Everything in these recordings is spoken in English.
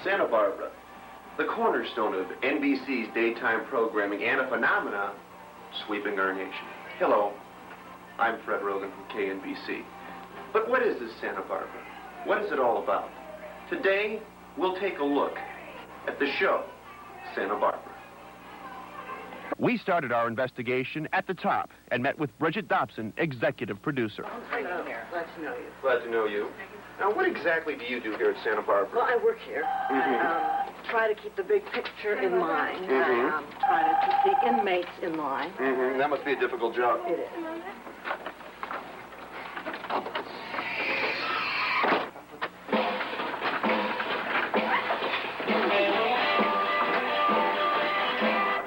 Santa Barbara, the cornerstone of NBC's daytime programming and a phenomena sweeping our nation. Hello, I'm Fred Rogan from KNBC. But what is this Santa Barbara? What is it all about? Today, we'll take a look at the show, Santa Barbara. We started our investigation at the top and met with Bridget Dobson, executive producer. Hello. Glad to know you. Glad to know you. Now, what exactly do you do here at Santa Barbara? Well, I work here. I try to keep the big picture in mind. I try to keep the inmates in line. That must be a difficult job. It is.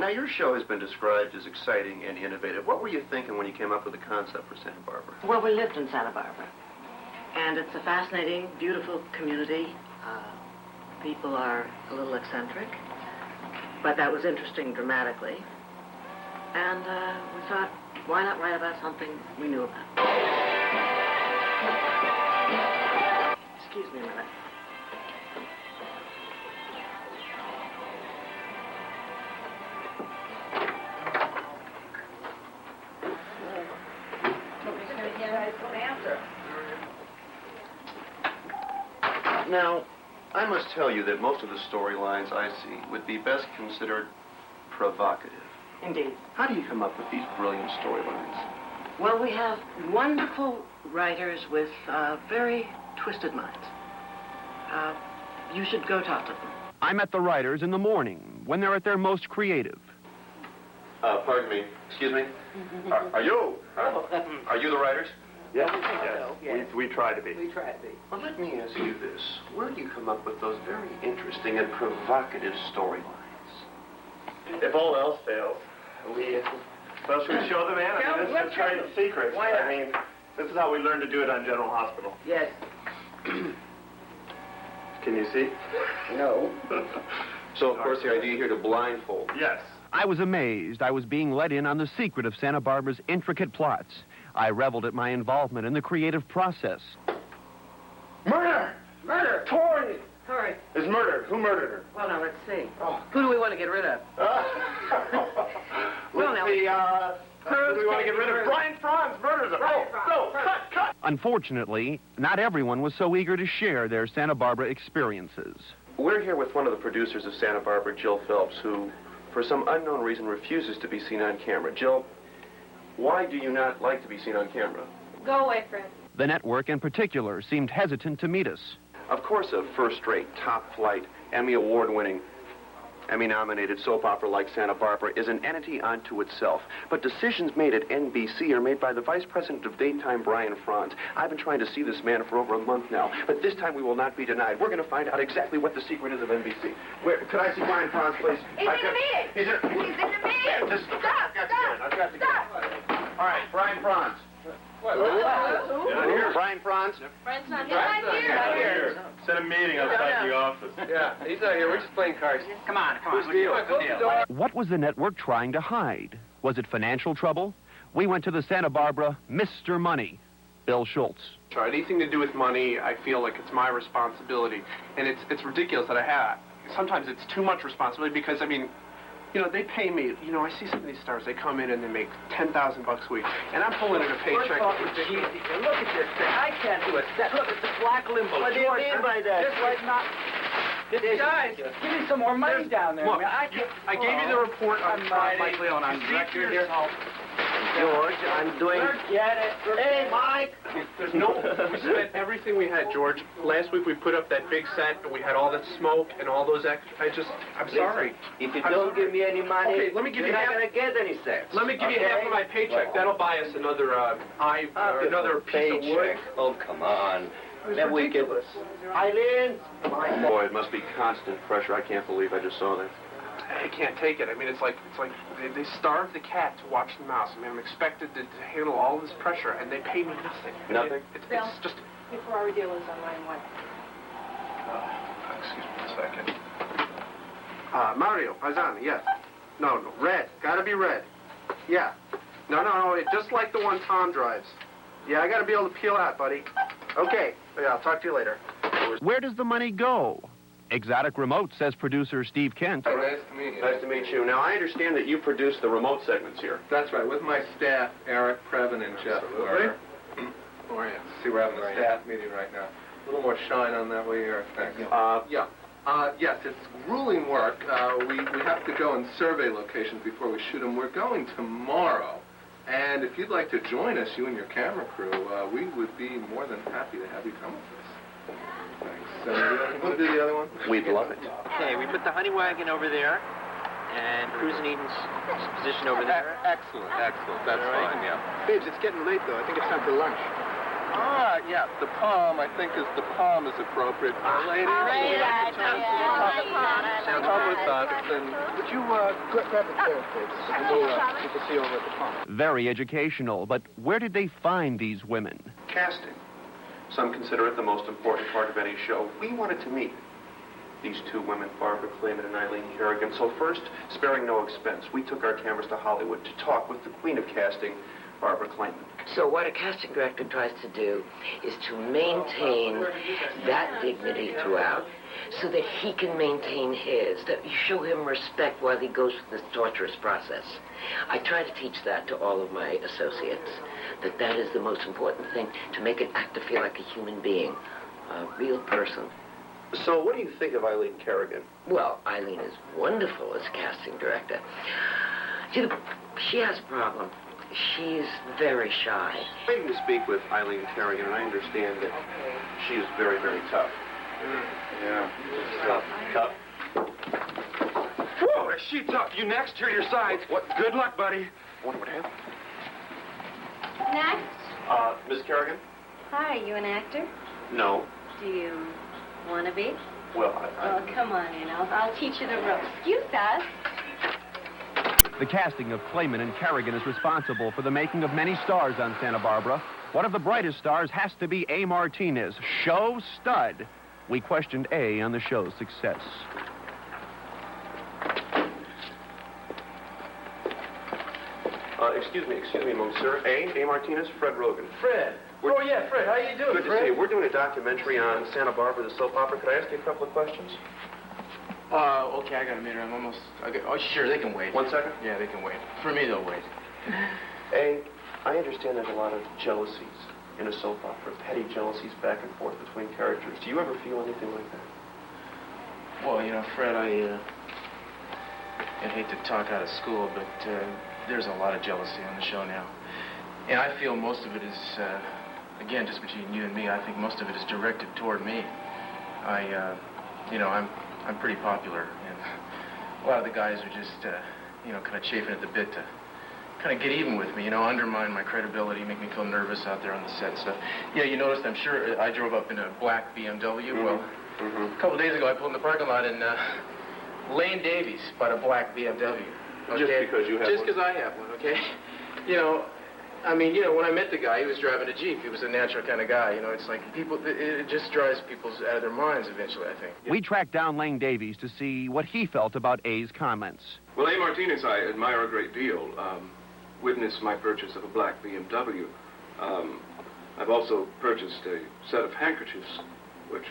Now, your show has been described as exciting and innovative. What were you thinking when you came up with the concept for Santa Barbara? Well, we lived in Santa Barbara. And it's a fascinating, beautiful community. People are a little eccentric. But that was interesting dramatically. And we thought, why not write about something we knew about? Excuse me a minute. Now, I must tell you that most of the storylines I see would be best considered provocative. Indeed. How do you come up with these brilliant storylines? Well, we have wonderful writers with very twisted minds. You should go talk to them. I met the writers in the morning when they're at their most creative. Pardon me. Excuse me? Are you the writers? Yes, Yes. We try to be. We try to be. Well, let me ask you this. Where do you come up with those very interesting and provocative storylines? If all else fails, should we show the man? I mean, this is a trade secret. Why not? I mean, this is how we learned to do it on General Hospital. Yes. Can you see? No. So, of course, the idea here to blindfold. Yes. I was amazed. I was being let in on the secret of Santa Barbara's intricate plots. I reveled at my involvement in the creative process. Murder! Murder! Tori Hurry. is murdered. Who murdered her? Well, now, let's see. Who do we want to get rid of? Who do we want to get rid of? Brian Franz murders her. Cut! Unfortunately, not everyone was so eager to share their Santa Barbara experiences. We're here with one of the producers of Santa Barbara, Jill Phelps, who, for some unknown reason, refuses to be seen on camera. Jill, why do you not like to be seen on camera? Go away, Fred. The network in particular seemed hesitant to meet us. Of course, a first-rate, top-flight, Emmy Award-winning, Emmy-nominated soap opera like Santa Barbara is an entity unto itself. But decisions made at NBC are made by the Vice President of Daytime, Brian Franz. I've been trying to see this man for over a month now, but this time we will not be denied. We're going to find out exactly what the secret is of NBC. Could I see Brian Franz, please? He's in the meeting. He's in the meeting. This is the I've got to get it. All right, Brian Franz. What? Brian Franz. Fred's not here. Set a meeting outside the office. Yeah, he's not here. We're just playing cards. Come on. What's the deal? What was the network trying to hide? Was it financial trouble? We went to the Santa Barbara Mr. Money, Bill Schultz. Anything to do with money, I feel like it's my responsibility. And it's ridiculous that I have. Sometimes it's too much responsibility because, I mean, you know, they pay me. You know, I see some of these stars. They come in and they make $10,000 a week, and I'm pulling in a paycheck. Look at this thing. I can't do a set. Look at this black limbo. What do you mean by that? Just like not. Guys, give me some more money down there. Look, I gave you the report on Mike Leon. I'm director here. George, I'm doing... Forget it. Hey, Mike. There's no... We spent everything we had, George. Last week we put up that big set, and we had all that smoke and all those extra... I'm sorry. If you don't give me any money, okay, let me give you half. You're not going to get any sets. Let me give you half of my paycheck. That'll buy us another another piece of wood. Oh, come on. It's ridiculous. Eileen. Boy, it must be constant pressure. I can't believe I just saw that. I can't take it. I mean, it's like they starve the cat to watch the mouse. I mean, I'm expected to handle all this pressure, and they pay me nothing. Nothing? It's just... Before our deal is on line one. Excuse me a second. Mario, Paisani, yes. No, red. Gotta be red. Yeah. No, it's just like the one Tom drives. Yeah, I gotta be able to peel out, buddy. Okay. Yeah, I'll talk to you later. Where does the money go? Exotic remote, says producer Steve Kent. Hey, nice to meet you. Nice to meet you. Now, I understand that you produce the remote segments here. That's right, with my staff, Eric, Previn, and Jeff. Absolutely. How are you? See, we're having a staff meeting right now. A little more shine on that way, Eric. Thanks. Yes, it's grueling work. We have to go and survey locations before we shoot them. We're going tomorrow. And if you'd like to join us, you and your camera crew, we would be more than happy to have you come with us. Thanks. You want to do the other one? We'd love it. Okay, we put the honey wagon over there, and Cruz and Eden's position over there. Excellent. That's fine, yeah. Babes, it's getting late, though. I think it's time for lunch. Yeah, the palm, I think the palm is appropriate. Lady, come with us, and Would you grab the chair, babes? People see over at the palm. Very educational, but where did they find these women? Casting. Some consider it the most important part of any show. We wanted to meet these two women, Barbara Clayman and Eileen Kerrigan. So first, sparing no expense, we took our cameras to Hollywood to talk with the queen of casting, Barbara Clayman. So what a casting director tries to do is to maintain that dignity throughout so that he can maintain his, that you show him respect while he goes through this torturous process. I try to teach that to all of my associates, that is the most important thing, to make an actor feel like a human being, a real person. So what do you think of Eileen Kerrigan? Well, Eileen is wonderful as a casting director. She has a problem. She's very shy. I'm waiting to speak with Eileen Kerrigan, and I understand that she is very, very tough. yeah. Tough. Whoa, is she tough? You next? Here are your sides. What? Good luck, buddy. What happened? Next. Miss Kerrigan? Hi, are you an actor? No. Do you want to be? Well, Oh, come on in. I'll teach you the ropes. Excuse us. The casting of Clayman and Kerrigan is responsible for the making of many stars on Santa Barbara. One of the brightest stars has to be A. Martinez, show stud. We questioned A on the show's success. Excuse me, monsieur. A. Martinez, Fred Rogan. Fred. Fred, how you doing, Good to see you. We're doing a documentary on Santa Barbara, the soap opera. Could I ask you a couple of questions? Okay, I got a minute. I'm almost... Oh, sure, they can wait. 1 second? Yeah, they can wait. For me, they'll wait. A, I understand there's a lot of jealousies in a soap opera, petty jealousies back and forth between characters. Do you ever feel anything like that? Well, you know, Fred, I hate to talk out of school, but there's a lot of jealousy on the show now. And I feel most of it is, again, just between you and me, I think most of it is directed toward me. I'm pretty popular, and a lot of the guys are just, kind of chafing at the bit to kind of get even with me, undermine my credibility, make me feel nervous out there on the set and stuff. Yeah, you noticed, I'm sure, I drove up in a black BMW. Mm-hmm. Well, a couple days ago, I pulled in the parking lot, and Lane Davies bought a black BMW. Okay? Just because you have Just one? because I have one, okay? When I met the guy, he was driving a Jeep. He was a natural kind of guy. It's like it just drives people out of their minds eventually, I think. We tracked down Lane Davies to see what he felt about A's comments. Well, A. Martinez, I admire a great deal. Witness my purchase of a black BMW. I've also purchased a set of handkerchiefs, which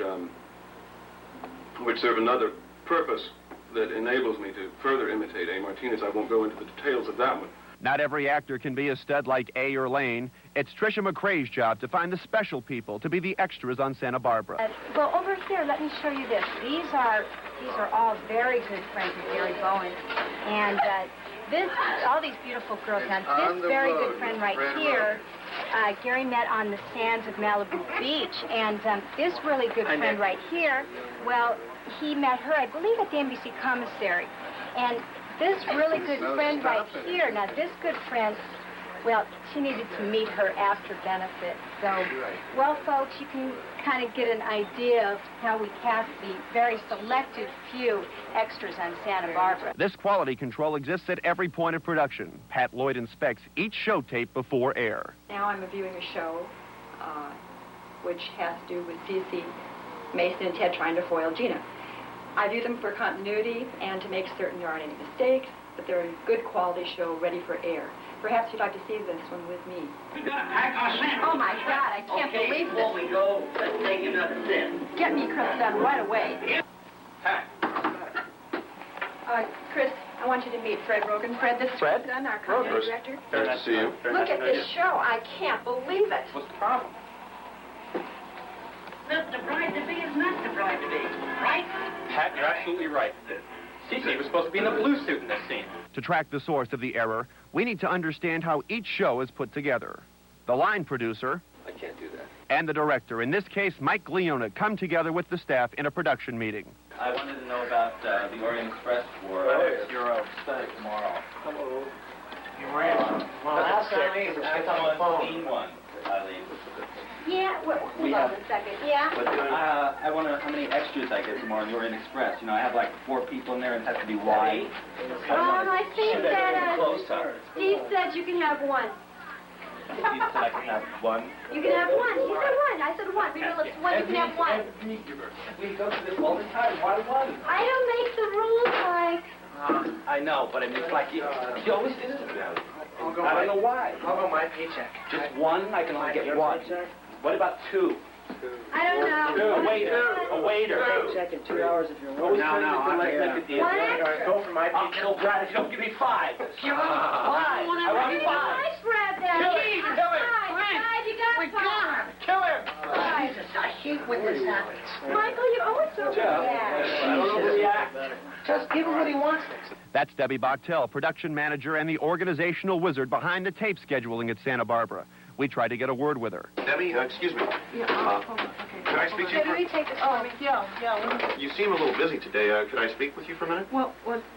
serve another purpose that enables me to further imitate A. Martinez. I won't go into the details of that one. Not every actor can be a stud like A or Lane. It's Tricia McCrae's job to find the special people, to be the extras on Santa Barbara. Well, over here, let me show you this. These are all very good friends of Gary Bowen. And all these beautiful girls. Now, this very good friend right here, Gary met on the sands of Malibu Beach. And this really good friend right here, well, he met her, I believe, at the NBC commissary. And this really good friend right here, now this good friend, well, she needed to meet her after benefit. So, well, folks, you can kind of get an idea of how we cast the very selected few extras on Santa Barbara. This quality control exists at every point of production. Pat Lloyd inspects each show tape before air. Now I'm reviewing a show which has to do with C.C. Mason and Ted trying to foil Gina. I view them for continuity and to make certain there aren't any mistakes, but they're a good quality show ready for air. Perhaps you'd like to see this one with me. Oh, my God, I can't believe this. Before we go, let's take another sip. Get me Chris done right away. want you to meet Fred Rogan. Fred, this is Fred? Dunn, our continuity director. Nice to see you. Look at this show. I can't believe it. What's the problem? The bride-to-be is not the bride-to-be, right? Pat, you're absolutely right. Cece was supposed to be in the blue suit in this scene. To track the source of the error, we need to understand how each show is put together. The line producer I can't do that. and the director, in this case Mike Leona, come together with the staff in a production meeting. I wanted to know about the Orient Express for Euro study tomorrow. Hello. Well, last time I thought scene one, Eileen. Yeah, well, hold on a second. Yeah? But I wonder how many extras I get tomorrow in the Orient Express. You know, I have like 4 people in there and it has to be wide. I think that Steve said you can have 1. Steve said I can have 1. You can have 1. He said 1. I said 1. Remember, it's 1. You can have 1. We go through this all the time. Why 1? I don't make the rules, Mike. I know, but I mean, it's like he always is about it. I don't know why. How about my paycheck? Just 1? I can only get 1. What about 2? I don't know. A waiter. A waiter. Check in 2 hours if you're willing. No, let's make a deal. Go for my I'll paycheck. kill Brad if you don't give me 5. Give him 5. I want 5. Nice, Brad, there. Please, kill him. Five, you got 5. Kill him. Jesus, I hate when this happens. Michael, you always so I don't overreact. Just give him what he wants. That's Debbie Bochtel, production manager and the organizational wizard behind the tape scheduling at Santa Barbara. We tried to get a word with her. Debbie, excuse me. Hold on. Okay. Could I speak to you Can we take this for me? Yeah. You seem a little busy today. Could I speak with you for a minute? Well,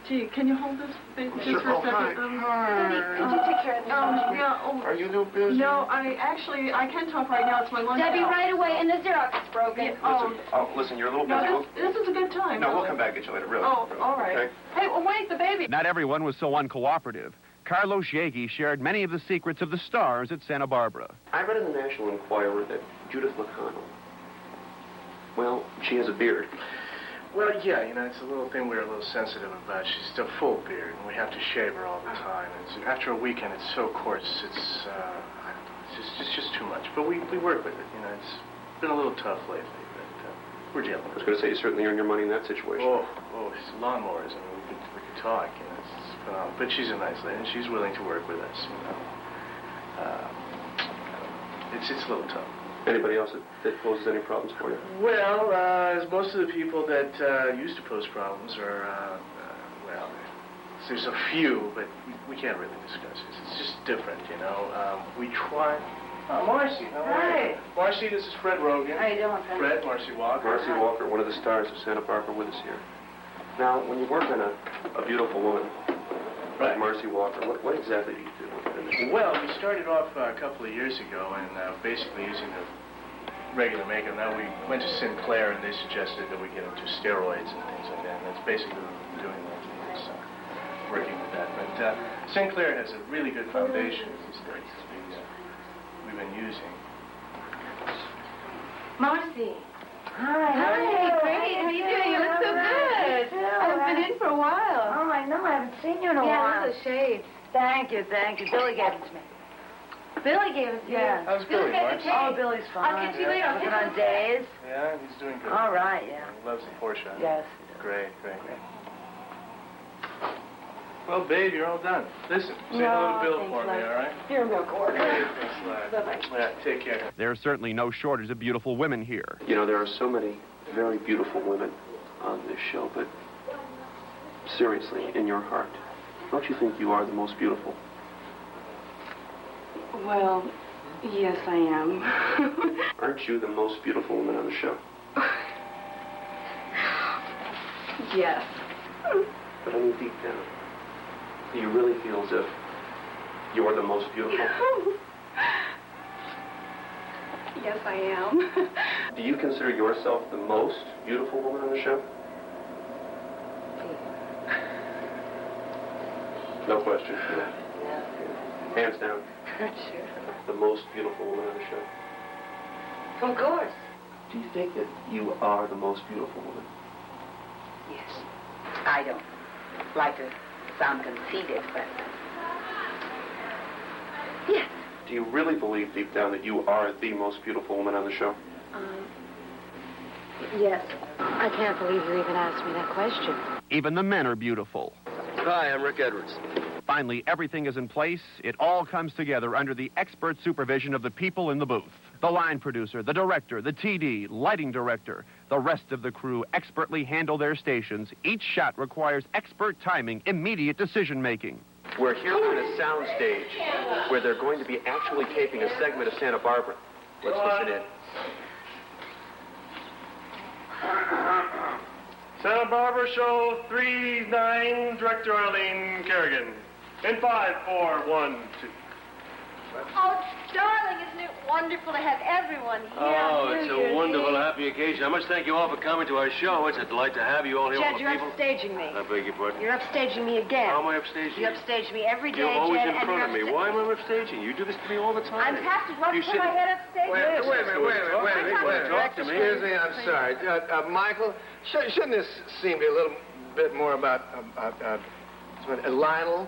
gee, can you hold this thing just for a second? Could you take care of this? Are you no busy? No, I can talk right now. It's my lunch Debbie, hour. right away, and the Xerox is broken. Listen, you're a little busy. No, this is a good time. No, we'll come back and get you later, really. Oh, all right. Okay? Hey, well, wait, the baby. Not everyone was so uncooperative. Carlos Yegi shared many of the secrets of the stars at Santa Barbara. I read in the National Enquirer that Judith McConnell, well, she has a beard. Well, yeah, you know, it's a little thing we're a little sensitive about. She's still full beard, and we have to shave her all the time. After a weekend, it's so coarse, it's just too much. But we work with it, you know. It's been a little tough lately, but we're dealing with it. I was going to say, you certainly earn your money in that situation. It's lawnmowers. I mean, we could talk, you know. It's phenomenal. But she's a nice lady, and she's willing to work with us, you know. It's a little tough. Anybody else that poses any problems for you? Well, most of the people that used to pose problems are, well, there's a few, but we can't really discuss it. It's just different, you know. We try. Marcy, how are you? Marcy, this is Fred Rogan. How you doing, Fred? Fred, Marcy Walker. Marcy Walker, one of the stars of Santa Barbara, with us here. Now, when you work on a beautiful woman like Marcy Walker, what exactly do you do? Well, we started off a couple of years ago and basically using the regular makeup. Now we went to Sinclair and they suggested that we get into steroids and things like that. And that's basically what we've been doing lately, so working with that. But Sinclair has a really good foundation these days we've been using. Marcy. Hi, great. How you doing? You look so good. I haven't been in for a while. Oh, I know. I haven't seen you in a Yeah, while. those are shades. Thank you. Billy gave it to me. Billy gave it to you. Yeah. How's Billy, Marcy? Oh, Billy's fine. I'll catch you later. Looking on days. Yeah, he's doing good. All right, yeah. He loves the Porsche. Yes. Great. Well, babe, you're all done. Listen, say hello to Bill for me, all right? You're a milk order. Thanks a lot. Bye-bye. Yeah, take care. There's certainly no shortage of beautiful women here. You know, there are so many very beautiful women on this show, but seriously, in your heart, don't you think you are the most beautiful? Well, yes, I am. Aren't you the most beautiful woman on the show? Yes. But I mean, deep down, do you really feel as if you're the most beautiful? Yes, I am. Do you consider yourself the most beautiful woman on the show? No question. Yeah. Hands down. Sure. The most beautiful woman on the show. Of course. Do you think that you are the most beautiful woman? Yes. I don't like to sound conceited, but yes. Do you really believe deep down that you are the most beautiful woman on the show? Yes. I can't believe you even asked me that question. Even the men are beautiful. Hi, I'm Rick Edwards. Finally, everything is in place. It all comes together under the expert supervision of the people in the booth. The line producer, the director, the TD, lighting director, the rest of the crew expertly handle their stations. Each shot requires expert timing, immediate decision-making. We're here on a sound stage where they're going to be actually taping a segment of Santa Barbara. Let's listen in. Santa Barbara Show 3-9, Director Eileen Kerrigan. In 5, 4, 1, 2. Oh, darling, isn't it wonderful to have everyone here? Oh, it's a wonderful, happy occasion. I must thank you all for coming to our show. It's a delight to have you all here. Jed, all the you're people. upstaging me. I beg your pardon? You're upstaging me again. How am I upstaging you? You upstage me every day, You're always Jed, in front of me. Why am I upstaging you? You do this to me all the time. I'm have to put my head upstage. Wait a minute. Talk to me. Excuse me, I'm sorry. Michael, shouldn't this seem to be a little bit more about Lionel?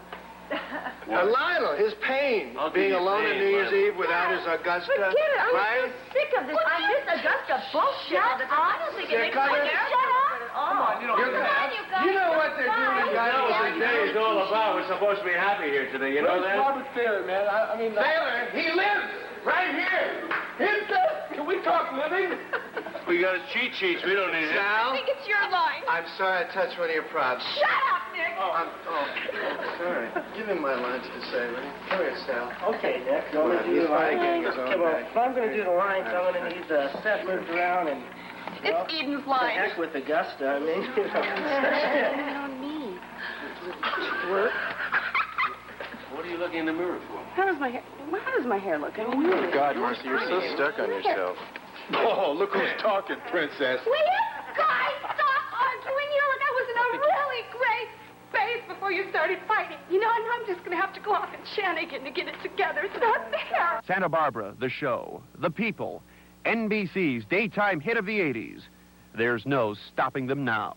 Lionel, his pain, being alone on New Year's Eve without his Augusta. Forget it. Right? I'm so sick of this. I'm this Augusta bullshit. I don't think it makes my nerves. Shut up. Come on, you know what they're doing. You know what the day is all about. We're supposed to be happy here today. You know that? Robert Thayer, man. I mean... Thayer, he lives right here. Can we talk living? We got his cheat sheets. We don't need it. Sal? I think it's your line. I'm sorry I touched one of your props. Shut up, Nick. I'm sorry. Give him my lines to say, will you? Come here, Sal. Okay, Nick. I'm going to do the lines. Okay, well, if I'm going to do the lines, I'm going to need the set moved around and... It's Eden's line. The heck with Augusta, I mean, you know. On me. Work. What are you looking in the mirror for? How does my hair look? I mean, Oh, God, Marcy, you're so stuck on yourself. Oh, look who's talking, Princess. Will you guys stop arguing? You know, look, I was in a really great space before you started fighting. You know, and I'm just going to have to go off and shenanigan to get it together. It's not fair. Santa Barbara, the show, the people, NBC's daytime hit of the 80s. There's no stopping them now.